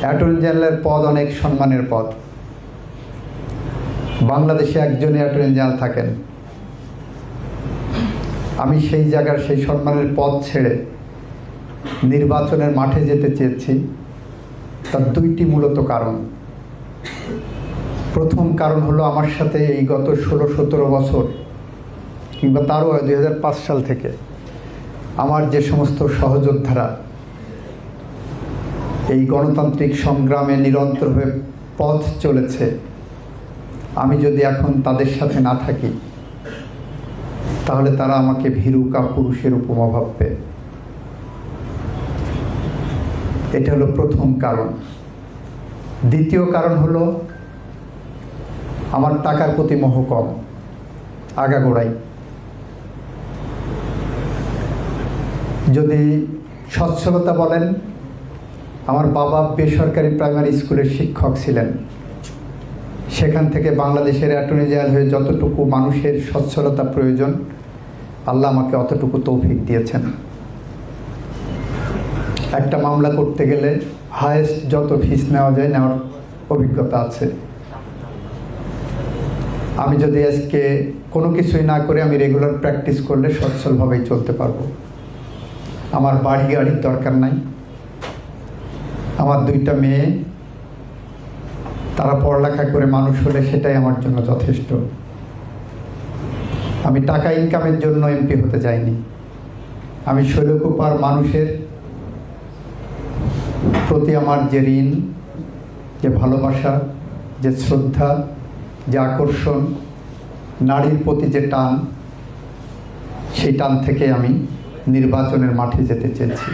Attorney জেনারেলের পদ অনেক সম্মানের পদ। বাংলাদেশে একজনই অ্যাটর্নি জেনারেল থাকেন। আমি সেই জায়গার সেই সম্মানের পদ ছেড়ে নির্বাচনের মাঠে যেতে চেয়েছি। তার দুইটি মূলত কারণ। প্রথম কারণ হলো, আমার সাথে এই গত 16-17 বছর কিংবা তারও 2005 সাল থেকে আমার যে সমস্ত সহযোদ্ধারা এই গণতান্ত্রিক সংগ্রামে নিরন্তরভাবে পথ চলেছে, আমি যদি এখন তাদের সাথে না থাকি তাহলে তারা আমাকে ভীরু কাপুরুষের উপমা ভাববে। এটা হলো প্রথম কারণ। দ্বিতীয় কারণ হলো, আমার টাকার প্রতি মোহ কম আগাগোড়াই। যদি সচ্ছলতা বলেন, আমার বাবা বেসরকারি প্রাইমারি স্কুলের শিক্ষক ছিলেন। সেখান থেকে বাংলাদেশের অ্যাটর্নি জেনারেল হয়ে যতটুকু মানুষের সচ্ছলতা প্রয়োজন, আল্লাহ আমাকে অতটুকু তৌফিক দিয়েছেন। একটা মামলা করতে গেলে হায়েস্ট যত ফিস নেওয়া যায় নেওয়ার অভিজ্ঞতা আছে। আমি যদি আজকে কোনো কিছুই না করে আমি রেগুলার প্র্যাকটিস করলে সচ্ছলভাবেই চলতে পারবো। আমার বাড়ি গাড়ির দরকার নাই। আমার 2টা মেয়ে, তারা পড়ালেখা করে মানুষ হলে সেটাই আমার জন্য যথেষ্ট। আমি টাকা ইনকামের জন্য এমপি হতে যাইনি। আমি শৈলকুপার মানুষের প্রতি আমার যে ঋণ, যে ভালোবাসা, যে শ্রদ্ধা, যে আকর্ষণ, নারীর প্রতি যে টান, সেই টান থেকে আমি নির্বাচনের মাঠে যেতে চেয়েছি।